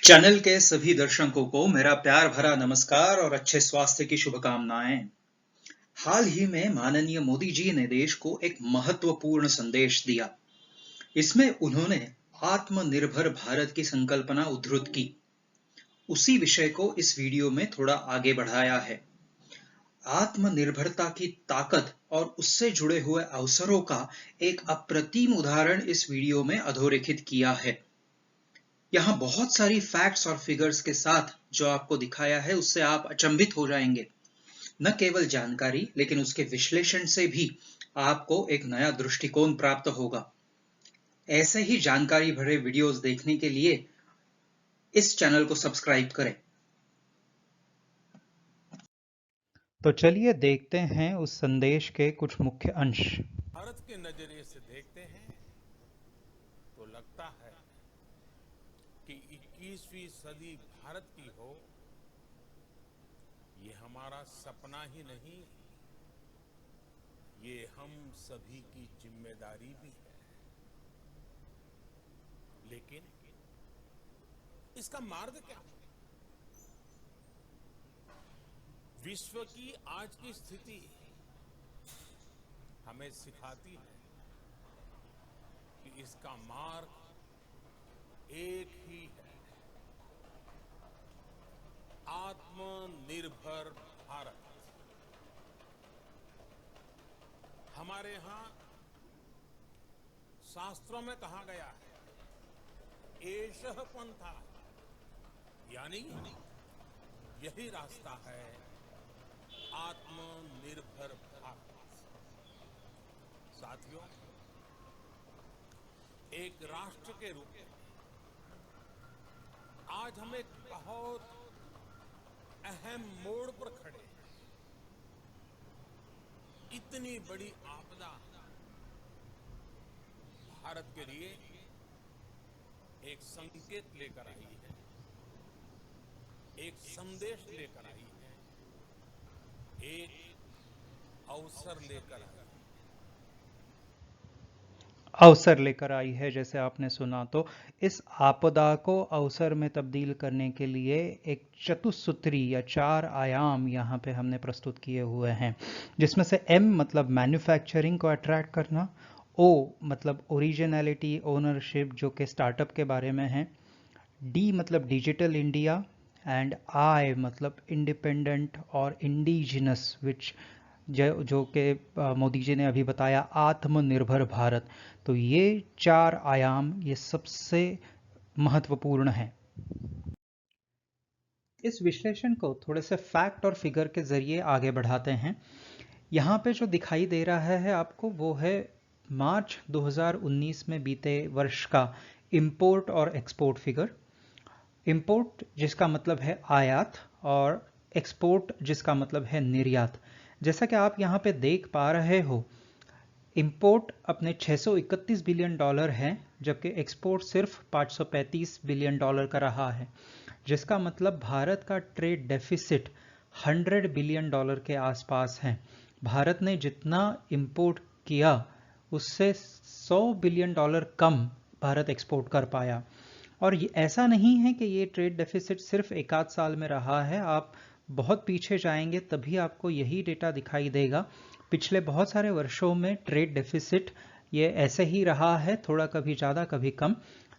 Channel के सभी दर्शकों को मेरा प्यार भरा नमस्कार और अच्छे स्वास्थ्य की शुभकामनाएं। हाल ही में माननीय मोदी जी ने देश को एक महत्वपूर्ण संदेश दिया। इसमें उन्होंने आत्मनिर्भर भारत की संकल्पना उद्धृत की। उसी विषय को इस वीडियो में थोड़ा आगे बढ़ाया है। आत्मनिर्भरता की ताकत और उससे जुड़े हुए अवसरों का एक अप्रतिम उदाहरण इस वीडियो में अधोरेखित किया है। यहाँ बहुत सारी फैक्ट्स और फिगर्स के साथ जो आपको दिखाया है उससे आप अचंभित हो जाएंगे। न केवल जानकारी लेकिन उसके विश्लेषण से भी आपको एक नया दृष्टिकोण प्राप्त होगा। ऐसे ही जानकारी भरे वीडियोस देखने के लिए इस चैनल को सब्सक्राइब करें। तो चलिए देखते हैं उस संदेश के कुछ मुख्य अंश। भारत के नजरिए से देखते हैं तो लगता है कि 21वीं सदी भारत की हो, ये हमारा सपना ही नहीं, ये हम सभी की जिम्मेदारी भी है। लेकिन इसका मार्ग क्या है? विश्व की आज की स्थिति हमें सिखाती है कि इसका मार्ग एक ही है, आत्मनिर्भर भारत। हमारे यहां शास्त्रों में कहा गया है, एषः पंथा, यानी यही रास्ता है आत्मनिर्भर भारत। साथियों, एक राष्ट्र के रूप में आज हम एक बहुत अहम मोड़ पर खड़े हैं। इतनी बड़ी आपदा भारत के लिए एक संकेत लेकर आई है, एक संदेश लेकर आई है, एक अवसर लेकर आई है। अवसर लेकर आई है, जैसे आपने सुना। तो इस आपदा को अवसर में तब्दील करने के लिए एक चतुसूत्री या 4 आयाम यहाँ पे हमने प्रस्तुत किए हुए हैं, जिसमें से M मतलब मैन्युफैक्चरिंग को अट्रैक्ट करना, O मतलब ओरिजिनलिटी, ओनरशिप जो कि स्टार्टअप के बारे में है, D मतलब डिजिटल इंडिया, एंड I मतलब इंडिपेंडेंट और इंडिजिनस, विच जो कि मोदी जी ने अभी बताया, आत्मनिर्भर भारत। तो ये 4 आयाम ये सबसे महत्वपूर्ण है। इस विश्लेषण को थोड़े से फैक्ट और फिगर के जरिए आगे बढ़ाते हैं। यहाँ पे जो दिखाई दे रहा है आपको वो है मार्च 2019 में बीते वर्ष का इंपोर्ट और एक्सपोर्ट फिगर। इंपोर्ट जिसका मतलब है आयात और एक्सपोर्ट जिसका मतलब है निर्यात। जैसा कि आप यहाँ पे देख पा रहे हो, इंपोर्ट अपने 631 बिलियन डॉलर है, जबकि एक्सपोर्ट सिर्फ 535 बिलियन डॉलर का रहा है, जिसका मतलब भारत का ट्रेड डेफिसिट 100 बिलियन डॉलर के आसपास है। भारत ने जितना इंपोर्ट किया उससे 100 बिलियन डॉलर कम भारत एक्सपोर्ट कर पाया। और ये ऐसा नहीं है कि ये ट्रेड डेफिसिट सिर्फ एक आध साल में रहा है। आप बहुत पीछे जाएंगे तभी आपको यही डेटा दिखाई देगा। पिछले बहुत सारे वर्षों में ट्रेड डेफिसिट ये ऐसे ही रहा है, थोड़ा कभी ज़्यादा कभी कम,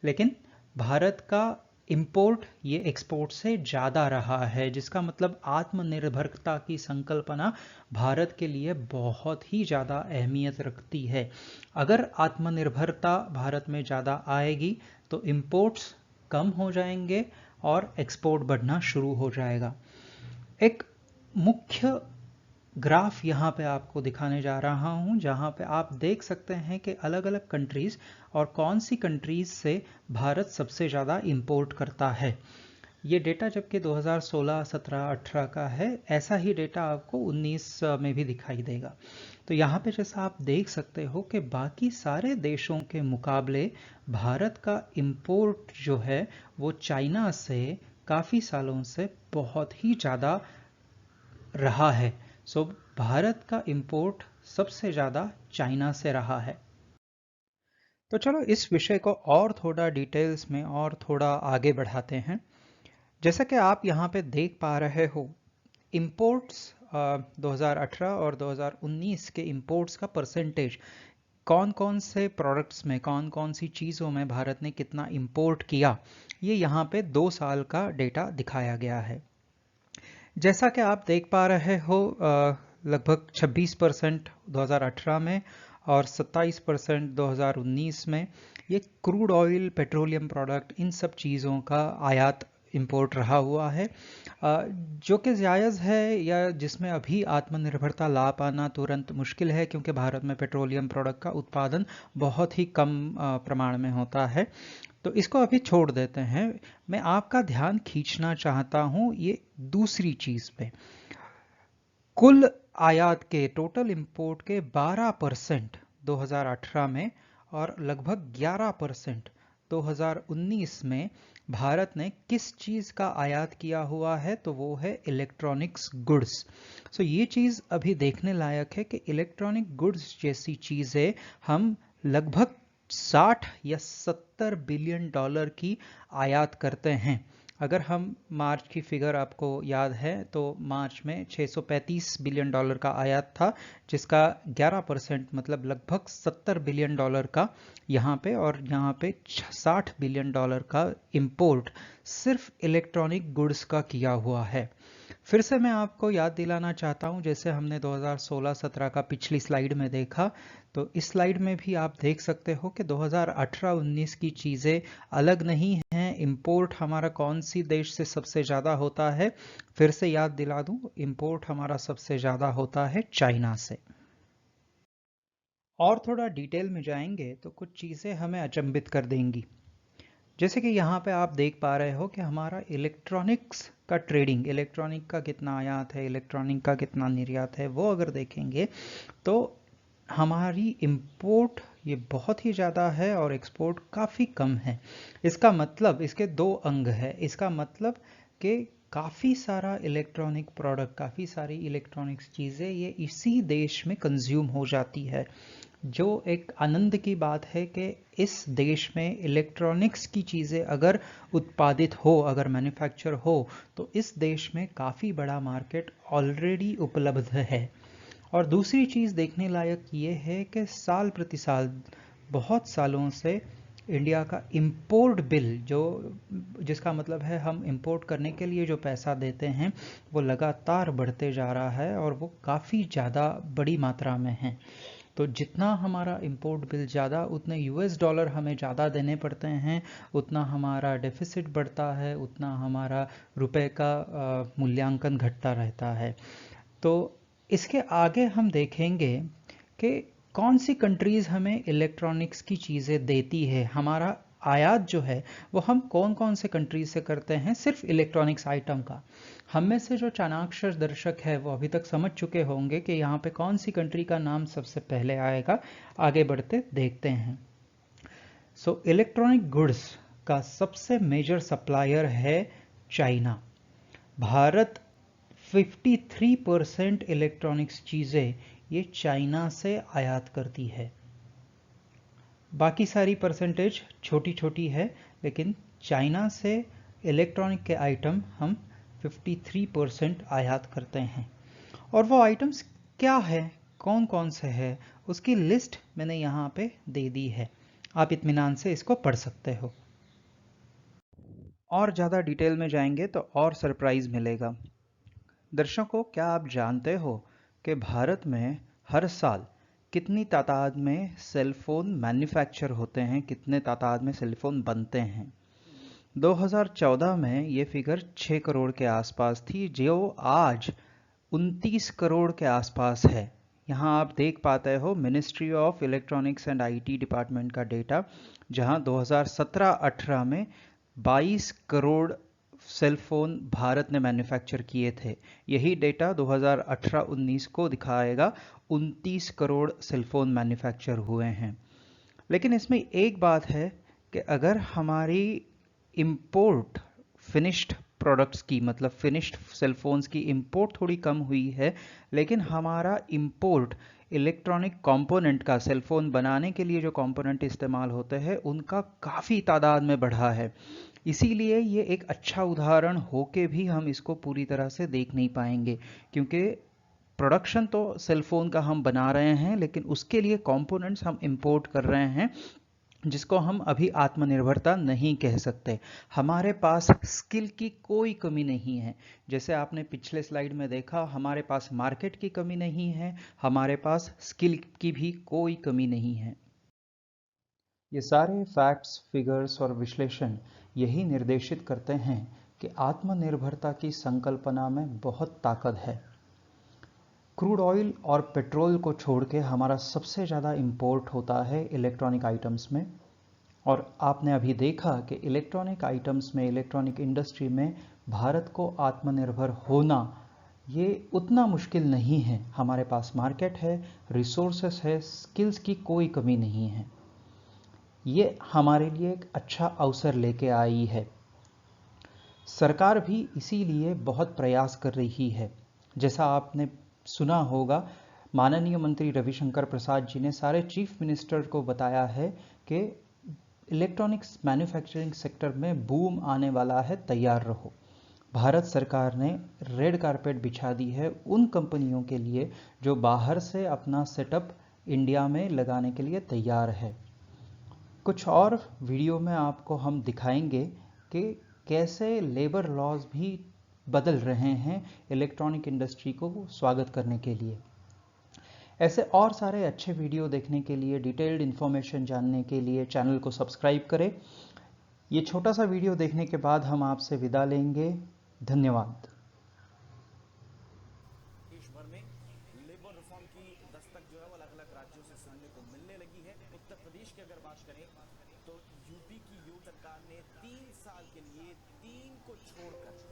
लेकिन भारत का इंपोर्ट ये एक्सपोर्ट से ज़्यादा रहा है, जिसका मतलब आत्मनिर्भरता की संकल्पना भारत के लिए बहुत ही ज़्यादा अहमियत रखती है। अगर आत्मनिर्भरता भारत में ज़्यादा आएगी तो इंपोर्ट्स कम हो जाएंगे और एक्सपोर्ट बढ़ना शुरू हो जाएगा। एक मुख्य ग्राफ यहाँ पे आपको दिखाने जा रहा हूँ, जहाँ पे आप देख सकते हैं कि अलग अलग कंट्रीज और कौन सी कंट्रीज से भारत सबसे ज़्यादा इंपोर्ट करता है। ये डेटा जबकि 2016, 17, 18 का है, ऐसा ही डेटा आपको 19 में भी दिखाई देगा। तो यहाँ पे जैसा आप देख सकते हो कि बाकी सारे देशों के मुकाबले भारत का इंपोर्ट जो है वो चाइना से काफ़ी सालों से बहुत ही ज़्यादा रहा है। सो भारत का इंपोर्ट सबसे ज़्यादा चाइना से रहा है। तो चलो इस विषय को और थोड़ा डिटेल्स में और थोड़ा आगे बढ़ाते हैं। जैसा कि आप यहाँ पे देख पा रहे हो, इंपोर्ट्स 2018 और 2019 के इंपोर्ट्स का परसेंटेज, कौन कौन से प्रोडक्ट्स में, कौन कौन सी चीज़ों में भारत ने कितना इंपोर्ट किया, ये यहाँ पे 2 साल का डेटा दिखाया गया है। जैसा कि आप देख पा रहे हो, लगभग 26% 2018 में और 27% 2019 में ये क्रूड ऑयल, पेट्रोलियम प्रोडक्ट, इन सब चीज़ों का आयात इंपोर्ट रहा हुआ है, जो कि जायज़ है, या जिसमें अभी आत्मनिर्भरता ला पाना तुरंत मुश्किल है, क्योंकि भारत में पेट्रोलियम प्रोडक्ट का उत्पादन बहुत ही कम प्रमाण में होता है। तो इसको अभी छोड़ देते हैं। मैं आपका ध्यान खींचना चाहता हूं ये दूसरी चीज पे। कुल आयात के, टोटल इंपोर्ट के 12% 2018 में और लगभग 11% 2019 में भारत ने किस चीज का आयात किया हुआ है, तो वो है इलेक्ट्रॉनिक्स गुड्स। सो ये चीज अभी देखने लायक है कि इलेक्ट्रॉनिक गुड्स जैसी चीजें हम लगभग 60 या 70 बिलियन डॉलर की आयात करते हैं। अगर हम मार्च की फिगर आपको याद है, तो मार्च में 635 बिलियन डॉलर का आयात था, जिसका 11% मतलब लगभग 70 बिलियन डॉलर का यहाँ पे, और यहाँ पे 60 बिलियन डॉलर का इंपोर्ट सिर्फ इलेक्ट्रॉनिक गुड्स का किया हुआ है। फिर से मैं आपको याद दिलाना चाहता हूं, जैसे हमने 2016-17 का पिछली स्लाइड में देखा, तो इस स्लाइड में भी आप देख सकते हो कि 2018-19 की चीज़ें अलग नहीं हैं। इंपोर्ट हमारा कौन सी देश से सबसे ज़्यादा होता है, फिर से याद दिला दूं, इंपोर्ट हमारा सबसे ज़्यादा होता है चाइना से। और थोड़ा डिटेल में जाएंगे तो कुछ चीज़ें हमें अचंभित कर देंगी। जैसे कि यहाँ पे आप देख पा रहे हो कि हमारा इलेक्ट्रॉनिक्स का ट्रेडिंग, इलेक्ट्रॉनिक का कितना आयात है, इलेक्ट्रॉनिक का कितना निर्यात है, वो अगर देखेंगे तो हमारी इंपोर्ट ये बहुत ही ज़्यादा है और एक्सपोर्ट काफ़ी कम है। इसका मतलब, इसके 2 अंग है। इसका मतलब कि काफ़ी सारा इलेक्ट्रॉनिक प्रोडक्ट, काफ़ी सारी इलेक्ट्रॉनिक्स चीज़ें ये इसी देश में कंज्यूम हो जाती है। जो एक आनंद की बात है कि इस देश में इलेक्ट्रॉनिक्स की चीज़ें अगर उत्पादित हो, अगर मैन्युफैक्चर हो, तो इस देश में काफ़ी बड़ा मार्केट ऑलरेडी उपलब्ध है। और दूसरी चीज़ देखने लायक ये है कि साल प्रति साल, बहुत सालों से इंडिया का इंपोर्ट बिल, जो जिसका मतलब है हम इंपोर्ट करने के लिए जो पैसा देते हैं, वो लगातार बढ़ते जा रहा है और वो काफ़ी ज़्यादा बड़ी मात्रा में है। तो जितना हमारा इंपोर्ट बिल ज़्यादा, उतने यूएस डॉलर हमें ज़्यादा देने पड़ते हैं, उतना हमारा डेफिसिट बढ़ता है, उतना हमारा रुपए का मूल्यांकन घटता रहता है। तो इसके आगे हम देखेंगे कि कौन सी कंट्रीज़ हमें इलेक्ट्रॉनिक्स की चीज़ें देती है। हमारा आयात जो है वो हम कौन कौन से कंट्रीज से करते हैं, सिर्फ इलेक्ट्रॉनिक्स आइटम का। हम में से जो चाणाक्ष दर्शक है वो अभी तक समझ चुके होंगे कि यहाँ पे कौन सी कंट्री का नाम सबसे पहले आएगा। आगे बढ़ते देखते हैं। सो इलेक्ट्रॉनिक गुड्स का सबसे मेजर सप्लायर है चाइना। भारत 53% इलेक्ट्रॉनिक्स चीज़ें ये चाइना से आयात करती है। बाकी सारी परसेंटेज छोटी छोटी है, लेकिन चाइना से इलेक्ट्रॉनिक के आइटम हम 53% आयात करते हैं। और वो आइटम्स क्या है, कौन कौन से है, उसकी लिस्ट मैंने यहाँ पे दे दी है। आप इत्मीनान से इसको पढ़ सकते हो। और ज़्यादा डिटेल में जाएंगे तो और सरप्राइज मिलेगा। दर्शकों, क्या आप जानते हो कि भारत में हर साल कितनी तादाद में सेलफोन मैन्युफैक्चर होते हैं, कितने तादाद में सेलफोन बनते हैं? 2014 में ये फिगर 6 करोड़ के आसपास थी, जो आज 29 करोड़ के आसपास है। यहाँ आप देख पाते हो ministry of electronics and IT department का डेटा, जहाँ 2017-18 में 22 करोड़ सेलफोन भारत ने मैन्युफैक्चर किए थे। यही डेटा 2018-19 को दिखाएगा, 29 करोड़ सेलफोन मैन्युफैक्चर हुए हैं। लेकिन इसमें एक बात है कि अगर हमारी इंपोर्ट फिनिश्ड प्रोडक्ट्स की, मतलब फिनिश्ड सेलफोन्स की इंपोर्ट थोड़ी कम हुई है, लेकिन हमारा इंपोर्ट इलेक्ट्रॉनिक कंपोनेंट का, सेलफोन बनाने के लिए जो कंपोनेंट इस्तेमाल होते हैं उनका काफ़ी तादाद में बढ़ा है। इसीलिए ये एक अच्छा उदाहरण होके भी हम इसको पूरी तरह से देख नहीं पाएंगे, क्योंकि प्रोडक्शन तो सेलफोन का हम बना रहे हैं लेकिन उसके लिए कंपोनेंट्स हम इंपोर्ट कर रहे हैं, जिसको हम अभी आत्मनिर्भरता नहीं कह सकते। हमारे पास स्किल की कोई कमी नहीं है। जैसे आपने पिछले स्लाइड में देखा, हमारे पास मार्केट की कमी नहीं है, हमारे पास स्किल की भी कोई कमी नहीं है। ये सारे फैक्ट्स, फिगर्स और विश्लेषण यही निर्देशित करते हैं कि आत्मनिर्भरता की संकल्पना में बहुत ताकत है। क्रूड ऑयल और पेट्रोल को छोड़ के हमारा सबसे ज़्यादा इंपोर्ट होता है इलेक्ट्रॉनिक आइटम्स में। और आपने अभी देखा कि इलेक्ट्रॉनिक आइटम्स में, इलेक्ट्रॉनिक इंडस्ट्री में भारत को आत्मनिर्भर होना ये उतना मुश्किल नहीं है। हमारे पास मार्केट है, रिसोर्सेस है, स्किल्स की कोई कमी नहीं है। ये हमारे लिए एक अच्छा अवसर लेके आई है। सरकार भी इसीलिए बहुत प्रयास कर रही है। जैसा आपने सुना होगा, माननीय मंत्री रविशंकर प्रसाद जी ने सारे चीफ मिनिस्टर को बताया है कि इलेक्ट्रॉनिक्स मैन्युफैक्चरिंग सेक्टर में बूम आने वाला है, तैयार रहो। भारत सरकार ने रेड कारपेट बिछा दी है उन कंपनियों के लिए जो बाहर से अपना सेटअप इंडिया में लगाने के लिए तैयार है। कुछ और वीडियो में आपको हम दिखाएंगे कि कैसे लेबर लॉज भी बदल रहे हैं इलेक्ट्रॉनिक इंडस्ट्री को स्वागत करने के लिए। ऐसे और सारे अच्छे वीडियो देखने के लिए, डिटेल्ड इन्फॉर्मेशन जानने के लिए चैनल को सब्सक्राइब करें। ये छोटा सा वीडियो देखने के बाद हम आपसे विदा लेंगे। धन्यवाद। देश भर में लेबर रिफॉर्म की दस्तक जो है वो अलग अलग राज्यों से सुनने को मिलने लगी है। उत्तर प्रदेश की अगर बात करें तो यूपी की योगी सरकार ने 3 साल के लिए 3 को छोड़कर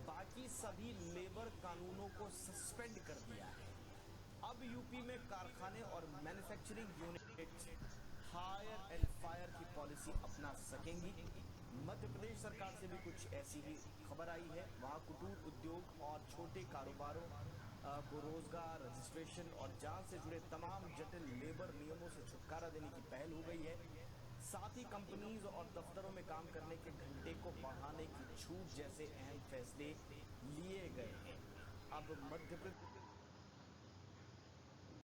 बाकी सभी लेबर कानूनों को सस्पेंड कर दिया है। अब यूपी में कारखाने और manufacturing unit hire and fire की पॉलिसी अपना सकेंगी। मध्य प्रदेश सरकार से भी कुछ ऐसी ही खबर आई है। वहां कुटीर उद्योग और छोटे कारोबारों को रोजगार, रजिस्ट्रेशन और जांच से जुड़े तमाम जटिल लेबर नियमों से छुटकारा देने की पहल हो गई है। साथ ही कंपनीज और दफ्तरों में काम करने के घंटे को बढ़ाने की छूट जैसे अहम फैसले लिए गए हैं। अब मध्य प्रदेश